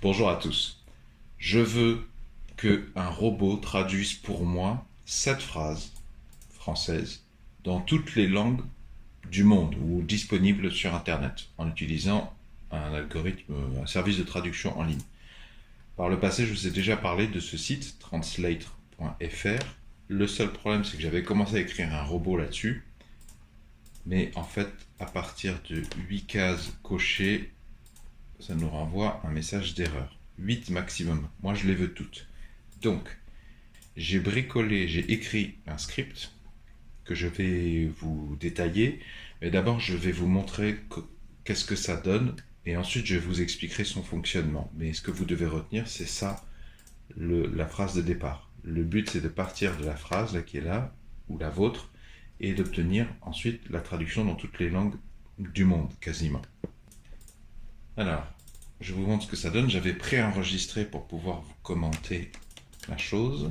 Bonjour à tous. Je veux qu'un robot traduise pour moi cette phrase française dans toutes les langues du monde ou disponibles sur Internet en utilisant un algorithme, un service de traduction en ligne. Par le passé, je vous ai déjà parlé de ce site, translate.fr. Le seul problème, c'est que j'avais commencé à écrire un robot là-dessus, mais en fait, à partir de 8 cases cochées, ça nous renvoie un message d'erreur. 8 maximum. Moi, je les veux toutes. Donc, j'ai bricolé, j'ai écrit un script que je vais vous détailler. Mais d'abord, je vais vous montrer qu'est-ce que ça donne. Et ensuite, je vous expliquerai son fonctionnement. Mais ce que vous devez retenir, c'est ça, la phrase de départ. Le but, c'est de partir de la phrase là, qui est là, ou la vôtre, et d'obtenir ensuite la traduction dans toutes les langues du monde, quasiment. Alors, je vous montre ce que ça donne. J'avais préenregistré pour pouvoir vous commenter la chose.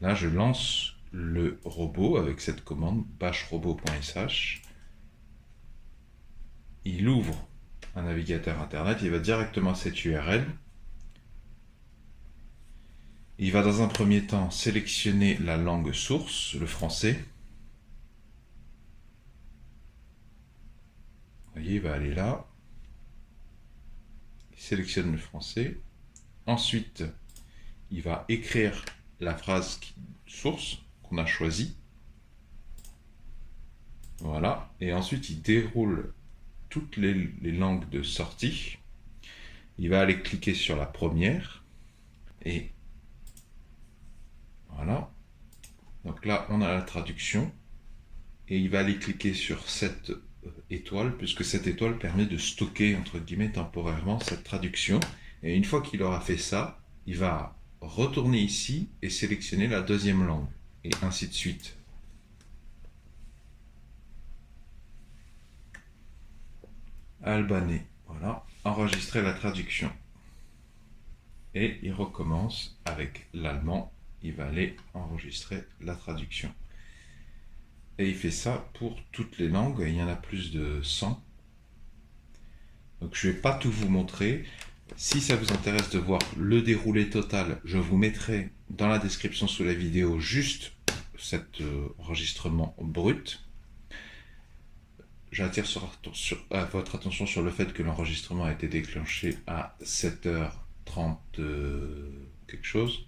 Là, je lance le robot avec cette commande bashrobot.sh. Il ouvre un navigateur internet, il va directement à cette URL. Il va dans un premier temps sélectionner la langue source, le français. Vous voyez, il va aller là. Il sélectionne le français. Ensuite, il va écrire la phrase source qu'on a choisie. Voilà. Et ensuite, il déroule toutes les langues de sortie. Il va aller cliquer sur la première. Et voilà. Donc là, on a la traduction. Et il va aller cliquer sur cette étoile, puisque cette étoile permet de stocker, entre guillemets, temporairement cette traduction. Et une fois qu'il aura fait ça, il va retourner ici et sélectionner la deuxième langue. Et ainsi de suite. Albanais. Voilà. Enregistrer la traduction. Et il recommence avec l'allemand. Il va aller enregistrer la traduction. Et il fait ça pour toutes les langues. Il y en a plus de 100. Donc je ne vais pas tout vous montrer. Si ça vous intéresse de voir le déroulé total, je vous mettrai dans la description sous la vidéo juste cet enregistrement brut. J'attire votre attention sur le fait que l'enregistrement a été déclenché à 7h30 quelque chose.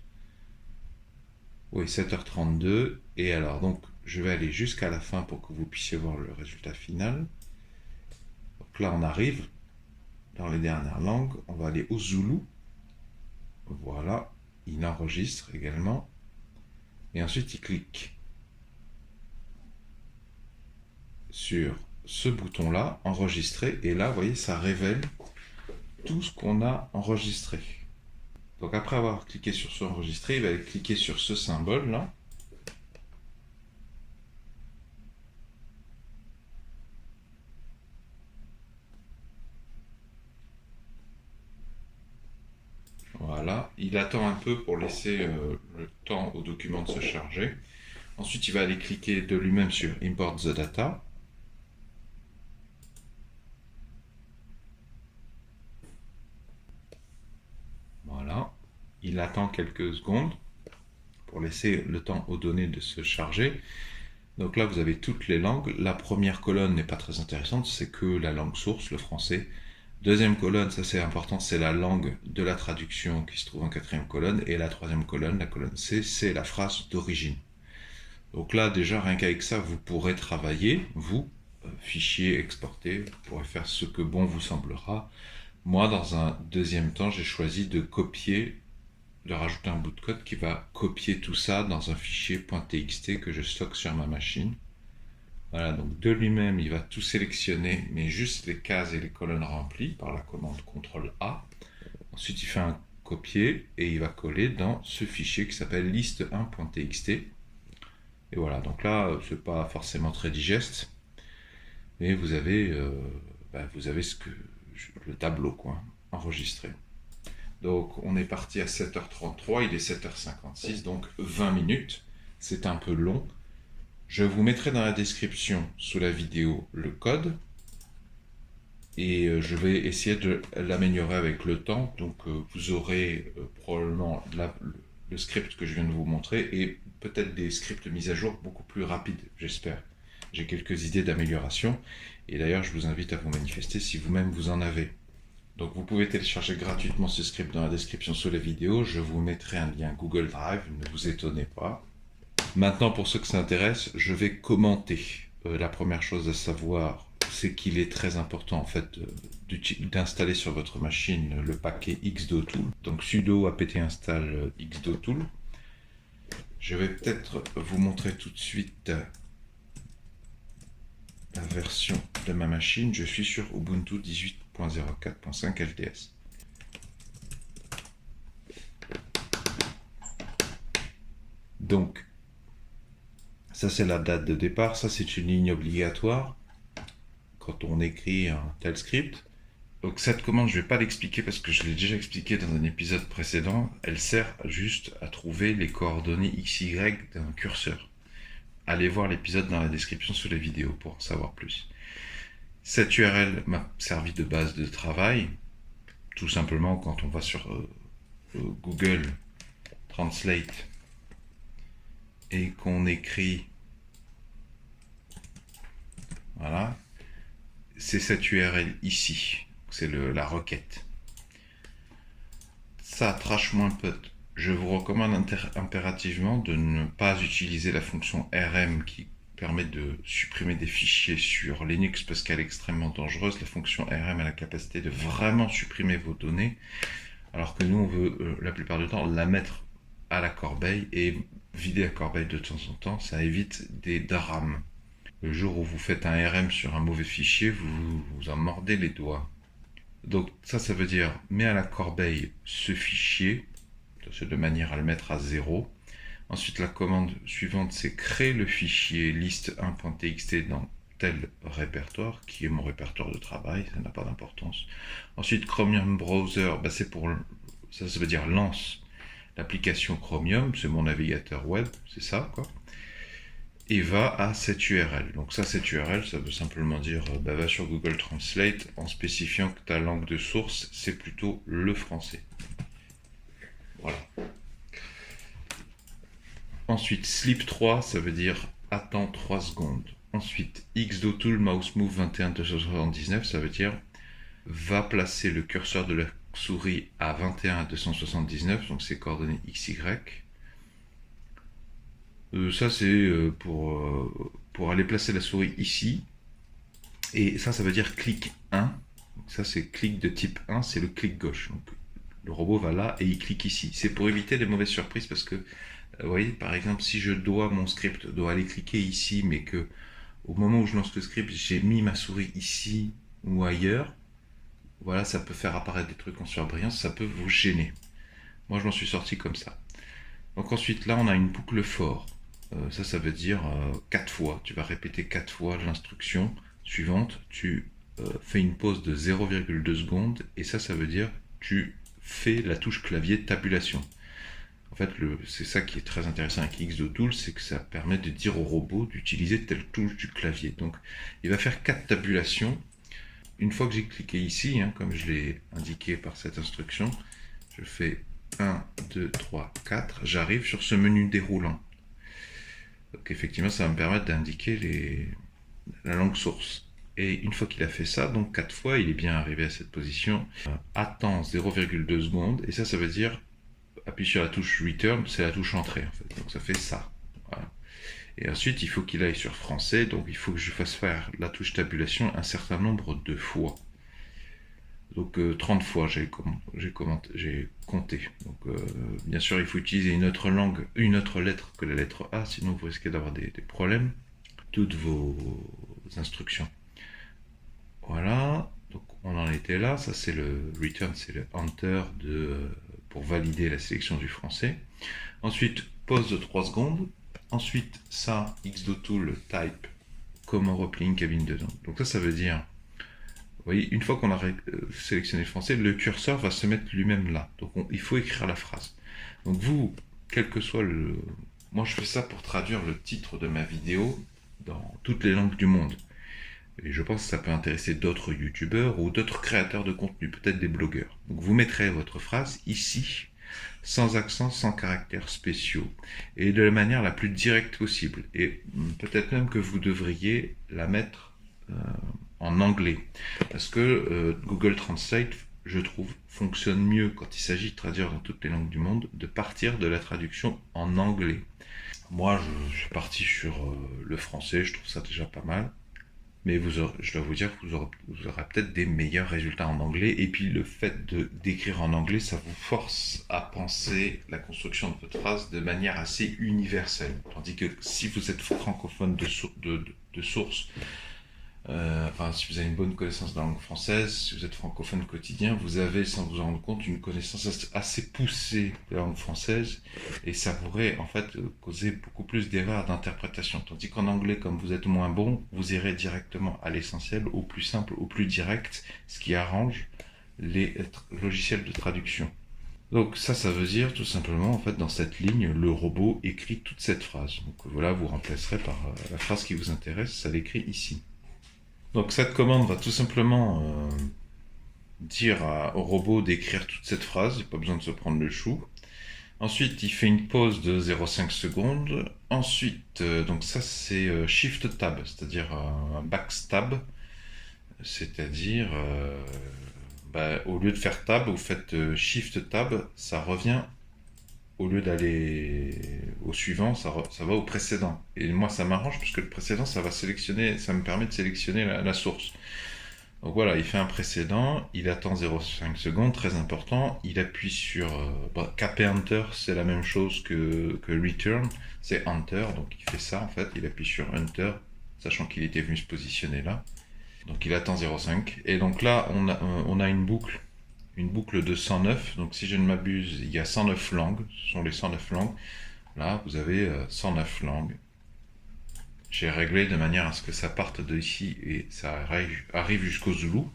Oui, 7h32. Et alors, donc, je vais aller jusqu'à la fin pour que vous puissiez voir le résultat final. Donc là, on arrive dans les dernières langues. On va aller au Zoulou. Voilà. Il enregistre également. Et ensuite, il clique sur ce bouton-là, enregistrer. Et là, vous voyez, ça révèle tout ce qu'on a enregistré. Donc après avoir cliqué sur ce enregistrer, il va aller cliquer sur ce symbole-là. Voilà, il attend un peu pour laisser le temps au document de se charger. Ensuite, il va aller cliquer de lui-même sur Import the data. Voilà, il attend quelques secondes pour laisser le temps aux données de se charger. Donc là, vous avez toutes les langues. La première colonne n'est pas très intéressante, c'est que la langue source, le français. Deuxième colonne, ça c'est important, c'est la langue de la traduction qui se trouve en quatrième colonne. Et la troisième colonne, la colonne C, c'est la phrase d'origine. Donc là, déjà, rien qu'avec ça, vous pourrez travailler, vous, fichier exporté, vous pourrez faire ce que bon vous semblera. Moi, dans un deuxième temps, j'ai choisi de copier, de rajouter un bout de code qui va copier tout ça dans un fichier .txt que je stocke sur ma machine. Voilà, donc de lui-même, il va tout sélectionner, mais juste les cases et les colonnes remplies par la commande CTRL-A. Ensuite, il fait un copier et il va coller dans ce fichier qui s'appelle liste1.txt. Et voilà, donc là, c'est pas forcément très digeste, mais vous avez le tableau quoi, enregistré. Donc on est parti à 7h33, il est 7h56, donc 20 minutes. C'est un peu long. Je vous mettrai dans la description sous la vidéo le code. et je vais essayer de l'améliorer avec le temps. Donc vous aurez probablement le script que je viens de vous montrer et peut-être des scripts mis à jour beaucoup plus rapides, j'espère. J'ai quelques idées d'amélioration et d'ailleurs je vous invite à vous manifester si vous-même vous en avez. Donc vous pouvez télécharger gratuitement ce script dans la description sous la vidéo. Je vous mettrai un lien Google Drive, ne vous étonnez pas. Maintenant, pour ceux que ça intéresse, je vais commenter. La première chose à savoir, c'est qu'il est très important en fait d'installer sur votre machine le paquet xdotool. Donc sudo apt install xdotool. Je vais peut-être vous montrer tout de suite la version de ma machine. Je suis sur Ubuntu 18.04.5 LTS. Donc, ça c'est la date de départ, ça c'est une ligne obligatoire quand on écrit un tel script. Donc cette commande, je ne vais pas l'expliquer parce que je l'ai déjà expliqué dans un épisode précédent. Elle sert juste à trouver les coordonnées XY d'un curseur. Allez voir l'épisode dans la description sous la vidéo pour en savoir plus. Cette URL m'a servi de base de travail. Tout simplement, quand on va sur Google Translate et qu'on écrit, voilà, c'est cette URL ici. C'est la requête. Ça, trash-pote, je vous recommande impérativement de ne pas utiliser la fonction rm qui permet de supprimer des fichiers sur Linux parce qu'elle est extrêmement dangereuse. La fonction rm a la capacité de vraiment supprimer vos données, alors que nous, on veut la plupart du temps la mettre à la corbeille et vider la corbeille de temps en temps. Ça évite des drames. Le jour où vous faites un rm sur un mauvais fichier, vous en mordez les doigts. Donc ça veut dire, mets à la corbeille ce fichier, de manière à le mettre à 0. Ensuite, la commande suivante, c'est créer le fichier list1.txt dans tel répertoire, qui est mon répertoire de travail, ça n'a pas d'importance. Ensuite, Chromium Browser, c'est pour, ça veut dire lance l'application Chromium, c'est mon navigateur web, c'est ça, quoi. Et va à cette URL. Donc ça, cette URL, ça veut simplement dire va sur Google Translate en spécifiant que ta langue de source, c'est plutôt le français. Voilà. Ensuite, sleep 3, ça veut dire attends 3 secondes. Ensuite, xdotool mouse move 21 ça veut dire va placer le curseur de la souris à 21 279, donc c'est coordonnées XY. Ça c'est pour aller placer la souris ici. Et ça veut dire clic 1. Donc ça c'est clic de type 1, c'est le clic gauche. Donc le robot va là et il clique ici. C'est pour éviter les mauvaises surprises parce que, vous voyez, par exemple, si mon script doit aller cliquer ici, mais que au moment où je lance le script, j'ai mis ma souris ici ou ailleurs, voilà, ça peut faire apparaître des trucs en surbrillance, ça peut vous gêner. Moi je m'en suis sorti comme ça. Donc ensuite là on a une boucle for. Ça veut dire 4 fois. Tu vas répéter 4 fois l'instruction suivante. Tu fais une pause de 0,2 secondes. Et ça veut dire tu fais la touche clavier tabulation. En fait, c'est ça qui est très intéressant avec xdotool, c'est que ça permet de dire au robot d'utiliser telle touche du clavier. Donc il va faire 4 tabulations. Une fois que j'ai cliqué ici, comme je l'ai indiqué par cette instruction, je fais 1, 2, 3, 4. J'arrive sur ce menu déroulant. Donc effectivement, ça va me permettre d'indiquer la langue source. Et une fois qu'il a fait ça, donc 4 fois, il est bien arrivé à cette position. Attends 0,2 secondes. Et ça veut dire, appuie sur la touche Return, c'est la touche Entrée en fait. Donc ça fait ça. Voilà. Et ensuite, il faut qu'il aille sur Français. Donc il faut que je fasse faire la touche tabulation un certain nombre de fois. Donc 30 fois j'ai compté. Donc bien sûr il faut utiliser une autre langue, une autre lettre que la lettre A, sinon vous risquez d'avoir des problèmes. Toutes vos instructions. Voilà, donc on en était là, ça c'est le return, c'est le enter pour valider la sélection du français. Ensuite, pause de 3 secondes. Ensuite, ça, xdotool type, comment replier une cabine dedans. Donc ça veut dire, vous voyez, une fois qu'on a sélectionné le français, le curseur va se mettre lui-même là. Donc il faut écrire la phrase. Donc vous, quel que soit le... Moi je fais ça pour traduire le titre de ma vidéo dans toutes les langues du monde. Et je pense que ça peut intéresser d'autres youtubeurs ou d'autres créateurs de contenu, peut-être des blogueurs. Donc vous mettrez votre phrase ici, sans accent, sans caractères spéciaux, et de la manière la plus directe possible. Et peut-être même que vous devriez la mettre en anglais, parce que Google Translate, je trouve, fonctionne mieux quand il s'agit de traduire dans toutes les langues du monde, de partir de la traduction en anglais. Moi, je suis parti sur le français, je trouve ça déjà pas mal. Mais je dois vous dire que vous aurez peut-être des meilleurs résultats en anglais. Et puis le fait d'écrire en anglais, ça vous force à penser la construction de votre phrase de manière assez universelle. Tandis que si vous êtes francophone de source, enfin si vous avez une bonne connaissance de la langue française, si vous êtes francophone quotidien, vous avez sans vous en rendre compte une connaissance assez poussée de la langue française et ça pourrait en fait causer beaucoup plus d'erreurs d'interprétation. Tandis qu'en anglais, comme vous êtes moins bon, vous irez directement à l'essentiel, au plus simple, au plus direct, ce qui arrange les logiciels de traduction. Donc ça veut dire tout simplement, en fait, dans cette ligne, le robot écrit toute cette phrase. Donc voilà, vous remplacerez par la phrase qui vous intéresse, ça l'écrit ici. Donc cette commande va tout simplement dire au robot d'écrire toute cette phrase, il n'y a pas besoin de se prendre le chou. Ensuite, il fait une pause de 0,5 secondes. Ensuite, donc ça c'est Shift Tab, c'est-à-dire un backstab, c'est-à-dire au lieu de faire Tab, vous faites Shift Tab, ça revient au lieu d'aller au suivant, ça va au précédent. Et moi, ça m'arrange parce que le précédent, ça me permet de sélectionner la source. Donc voilà, il fait un précédent, il attend 0,5 secondes, très important. Il appuie sur Cap et Enter, c'est la même chose que Return, c'est Enter, donc il fait ça en fait, il appuie sur Enter, sachant qu'il était venu se positionner là. Donc il attend 0,5. Et donc là, on a une boucle de 109. Donc si je ne m'abuse, il y a 109 langues. Ce sont les 109 langues. Là, vous avez 109 langues. J'ai réglé de manière à ce que ça parte de ici et ça arrive jusqu'au Zoulou.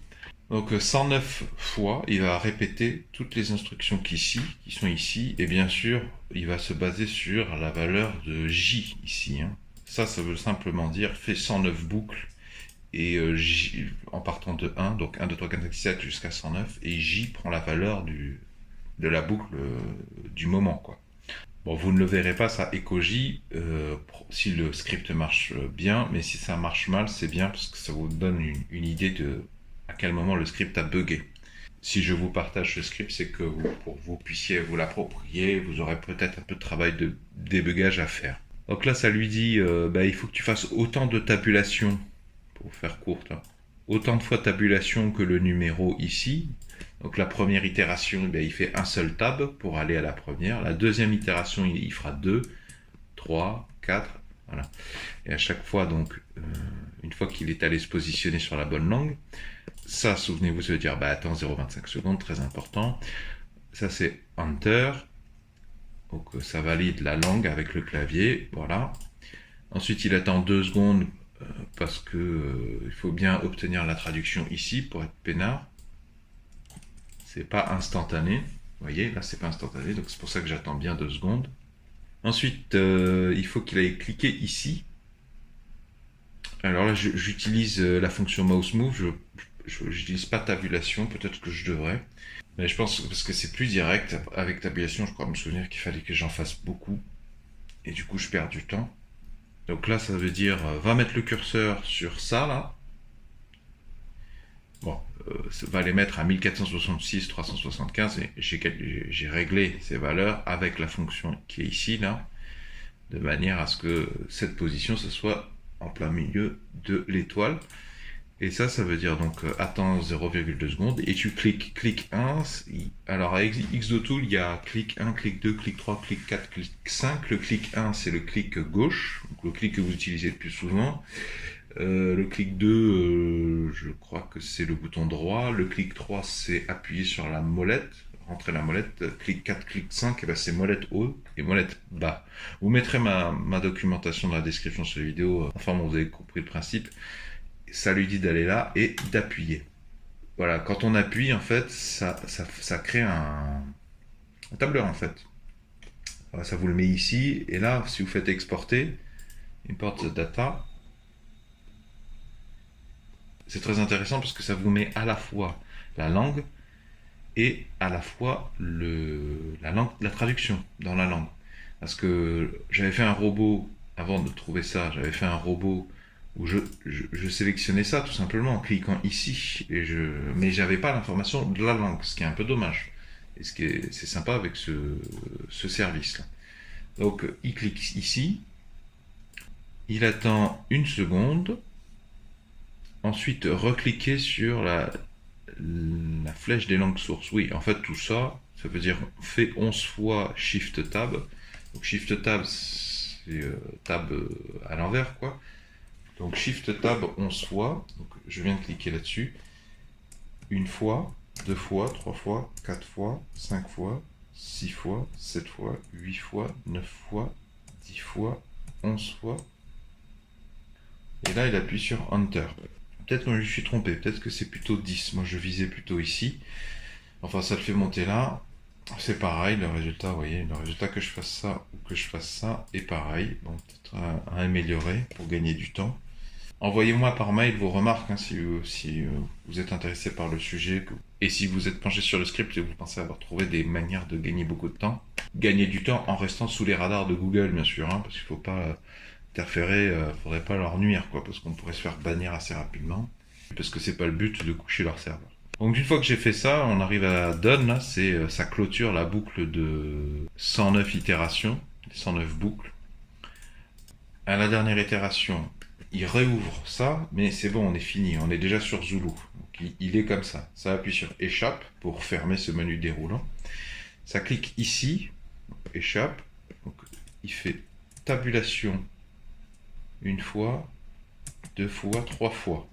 Donc 109 fois, il va répéter toutes les instructions qui sont ici. Et bien sûr, il va se baser sur la valeur de J ici. Ça veut simplement dire fait 109 boucles. Et J, en partant de 1, donc 1, 2, 3, 4, 5, 6, 7 jusqu'à 109, et J prend la valeur de la boucle du moment, quoi. Bon, vous ne le verrez pas, ça, EcoJ, si le script marche bien, mais si ça marche mal, c'est bien, parce que ça vous donne une idée de à quel moment le script a bugué. Si je vous partage ce script, c'est que pour que vous puissiez vous l'approprier, vous aurez peut-être un peu de travail de débugage à faire. Donc là, ça lui dit, il faut que tu fasses autant de tabulations pour faire courte, autant de fois tabulation que le numéro ici. Donc la première itération, il fait un seul tab pour aller à la première. La deuxième itération, il fera 2, 3, 4, voilà. Et à chaque fois, donc, une fois qu'il est allé se positionner sur la bonne langue, ça, souvenez-vous, ça veut dire, attends 0,25 secondes, très important. Ça, c'est Enter. Donc ça valide la langue avec le clavier, voilà. Ensuite, il attend 2 secondes parce que il faut bien obtenir la traduction ici pour être peinard. C'est pas instantané. Vous voyez, là c'est pas instantané, donc c'est pour ça que j'attends bien 2 secondes. Ensuite, il faut qu'il aille cliquer ici. Alors là, j'utilise la fonction mouse move. Je n'utilise pas tabulation, peut-être que je devrais. Mais je pense parce que c'est plus direct. Avec tabulation, je crois me souvenir qu'il fallait que j'en fasse beaucoup. Et du coup, je perds du temps. Donc là, ça veut dire, va mettre le curseur sur ça, là. Bon, ça va les mettre à 1466, 375, et j'ai réglé ces valeurs avec la fonction qui est ici, là, de manière à ce que cette position, ce soit en plein milieu de l'étoile. Et ça veut dire donc attends 0,2 secondes et tu cliques 1. Alors avec Xdotool, il y a clic 1, clic 2, clic 3, clic 4, clic 5. Le clic 1, c'est le clic gauche, donc le clic que vous utilisez le plus souvent. Le clic 2, je crois que c'est le bouton droit. Le clic 3, c'est appuyer sur la molette, rentrer la molette. Clic 4, clic 5, c'est molette haut et molette bas. Vous mettrez ma documentation dans la description sur la vidéo. Enfin, bon, vous avez compris le principe. Ça lui dit d'aller là et d'appuyer. Voilà, quand on appuie, en fait, ça crée un tableur, en fait. Voilà, ça vous le met ici, et là, si vous faites exporter, import the data, C'est très intéressant parce que ça vous met à la fois la langue et à la fois la traduction dans la langue. Parce que j'avais fait un robot, avant de trouver ça, j'avais fait un robot où je sélectionnais ça tout simplement en cliquant ici, mais j'avais pas l'information de la langue, ce qui est un peu dommage. Et c'est sympa avec ce service-là. Donc il clique ici, il attend une seconde, ensuite recliquez sur la flèche des langues sources. Oui, en fait tout ça, ça veut dire fait 11 fois Shift Tab. Donc Shift Tab, c'est Tab à l'envers, quoi. Donc Shift Tab 11 fois. Donc, je viens de cliquer là-dessus. Une fois, deux fois, trois fois, quatre fois, cinq fois, 6 fois, 7 fois, 8 fois, 9 fois, 10 fois, 11 fois. Et là, il appuie sur Enter. Peut-être que je me suis trompé, peut-être que c'est plutôt 10. Moi, je visais plutôt ici. Enfin, ça le fait monter là. C'est pareil, le résultat, vous voyez, le résultat que je fasse ça ou que je fasse ça est pareil. Donc, peut-être à améliorer pour gagner du temps. Envoyez-moi par mail vos remarques hein, si vous êtes intéressé par le sujet et si vous êtes penché sur le script et vous pensez avoir trouvé des manières de gagner beaucoup de temps. Gagner du temps en restant sous les radars de Google, bien sûr, hein, parce qu'il ne faut pas interférer, faudrait pas leur nuire, quoi, parce qu'on pourrait se faire bannir assez rapidement, parce que c'est pas le but de coucher leur serveur. Donc une fois que j'ai fait ça, on arrive à Done, là, ça clôture la boucle de 109 itérations, 109 boucles. À la dernière itération, il réouvre ça, mais c'est bon, on est fini, on est déjà sur Zulu. Donc, il est comme ça. Ça appuie sur Échappe pour fermer ce menu déroulant. Ça clique ici, Échappe. Donc, il fait tabulation une fois, deux fois, trois fois.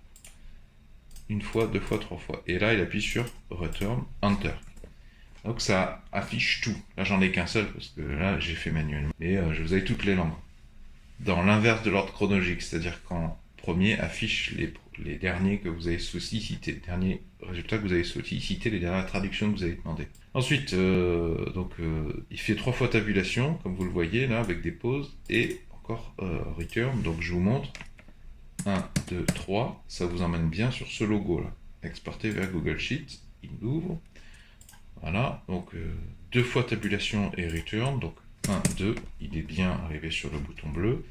Une fois, deux fois, trois fois. Et là, il appuie sur Return, Enter. Donc ça affiche tout. Là, j'en ai qu'un seul parce que là, j'ai fait manuellement. Et je vous ai toutes les langues. Dans l'inverse de l'ordre chronologique, c'est-à-dire qu'en premier affiche les derniers que vous avez sollicité, les derniers résultats que vous avez sollicité, les dernières traductions que vous avez demandées. Ensuite, il fait 3 fois tabulation, comme vous le voyez là, avec des pauses, et encore return. Donc je vous montre 1, 2, 3, ça vous emmène bien sur ce logo là. Exporté vers Google Sheets, il ouvre. Voilà, donc 2 fois tabulation et return, donc 1, 2, il est bien arrivé sur le bouton bleu.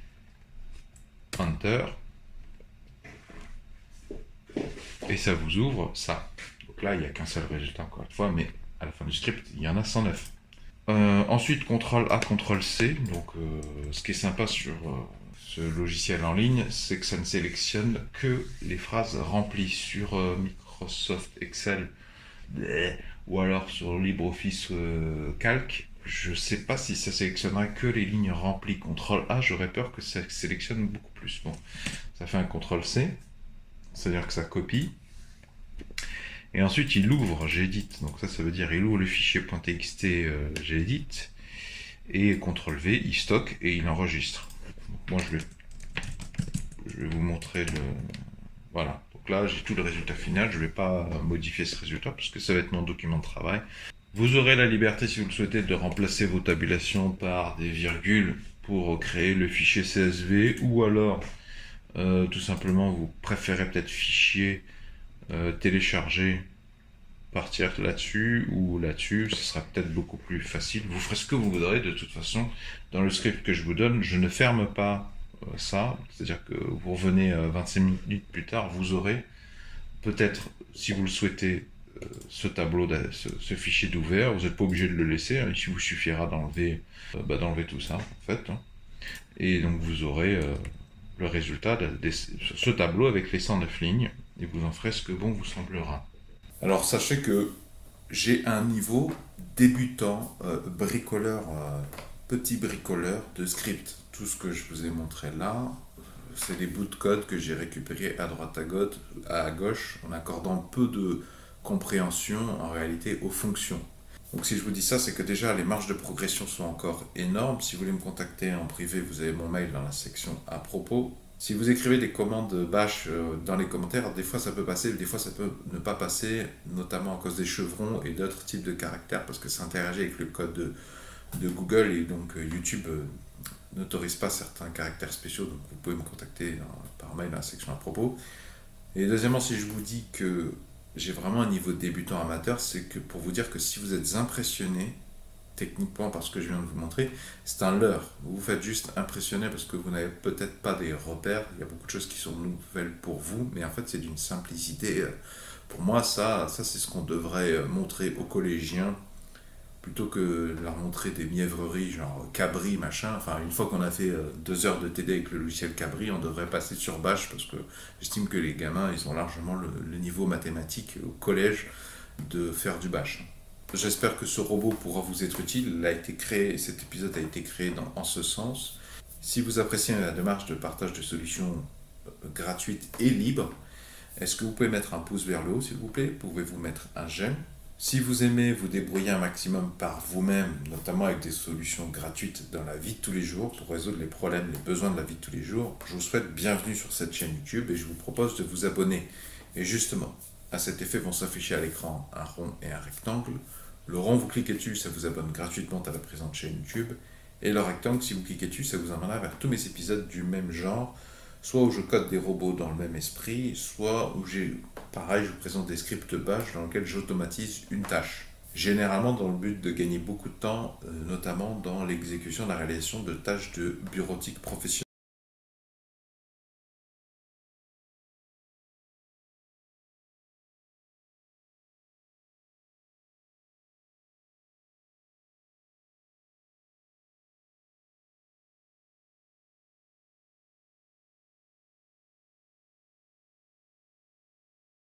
Enter. Et ça vous ouvre ça. Donc là, il n'y a qu'un seul résultat encore une fois, mais à la fin du script, il y en a 109. Ensuite, CTRL A, CTRL C. Donc, ce qui est sympa sur ce logiciel en ligne, c'est que ça ne sélectionne que les phrases remplies sur Microsoft Excel ou alors sur LibreOffice Calc. Je ne sais pas si ça sélectionnerait que les lignes remplies. CTRL A, j'aurais peur que ça sélectionne beaucoup plus. Bon, ça fait un CTRL C, c'est-à-dire que ça copie. Et ensuite, il ouvre Gedit. Donc ça veut dire il ouvre le fichier .txt Gedit. Et CTRL V, il stocke et il enregistre. Donc moi, je vais vous montrer le... Voilà. Donc là, j'ai tout le résultat final. Je ne vais pas modifier ce résultat parce que ça va être mon document de travail. Vous aurez la liberté, si vous le souhaitez, de remplacer vos tabulations par des virgules pour créer le fichier CSV, ou alors, tout simplement, vous préférez peut-être fichier télécharger, partir là-dessus ou là-dessus, ce sera peut-être beaucoup plus facile. Vous ferez ce que vous voudrez, de toute façon, dans le script que je vous donne, je ne ferme pas ça, c'est-à-dire que vous revenez 25 minutes plus tard, vous aurez peut-être, si vous le souhaitez, ce tableau, ce fichier d'ouvert, vous n'êtes pas obligé de le laisser, hein, il vous suffira d'enlever tout ça, en fait, hein. Et donc vous aurez le résultat de ce tableau avec les 109 lignes, et vous en ferez ce que bon vous semblera. Alors sachez que j'ai un niveau débutant, bricoleur, petit bricoleur de script. Tout ce que je vous ai montré là, c'est des bouts de code que j'ai récupérés à droite à gauche, en accordant peu de compréhension en réalité aux fonctions. Donc si je vous dis ça, c'est que déjà les marges de progression sont encore énormes. Si vous voulez me contacter en privé, vous avez mon mail dans la section à propos. Si vous écrivez des commandes bash dans les commentaires, des fois ça peut passer, des fois ça peut ne pas passer, notamment à cause des chevrons et d'autres types de caractères, parce que ça interagit avec le code de Google, et donc YouTube n'autorise pas certains caractères spéciaux, donc vous pouvez me contacter par mail dans la section à propos. Et deuxièmement, si je vous dis que j'ai vraiment un niveau de débutant amateur, c'est que pour vous dire que si vous êtes impressionné techniquement par ce que je viens de vous montrer, c'est un leurre. Vous vous faites juste impressionner parce que vous n'avez peut-être pas des repères. Il y a beaucoup de choses qui sont nouvelles pour vous, mais en fait, c'est d'une simplicité. Pour moi, ça c'est ce qu'on devrait montrer aux collégiens plutôt que leur montrer des mièvreries genre Cabri, machin. Enfin, une fois qu'on a fait 2 heures de TD avec le logiciel Cabri, on devrait passer sur Bash parce que j'estime que les gamins, ils ont largement le niveau mathématique au collège de faire du Bash. J'espère que ce robot pourra vous être utile. Il a été créé, cet épisode a été créé en ce sens. Si vous appréciez la démarche de partage de solutions gratuites et libres, est-ce que vous pouvez mettre un pouce vers le haut, s'il vous plaît? Pouvez-vous mettre un j'aime? Si vous aimez vous débrouiller un maximum par vous-même, notamment avec des solutions gratuites dans la vie de tous les jours, pour résoudre les problèmes, les besoins de la vie de tous les jours, je vous souhaite bienvenue sur cette chaîne YouTube et je vous propose de vous abonner. Et justement, à cet effet vont s'afficher à l'écran un rond et un rectangle. Le rond, vous cliquez dessus, ça vous abonne gratuitement à la présente chaîne YouTube. Et le rectangle, si vous cliquez dessus, ça vous emmènera vers tous mes épisodes du même genre, soit où je code des robots dans le même esprit, soit où pareil, je vous présente des scripts bash dans lesquels j'automatise une tâche. Généralement dans le but de gagner beaucoup de temps, notamment dans l'exécution, la réalisation de tâches de bureautique professionnelle.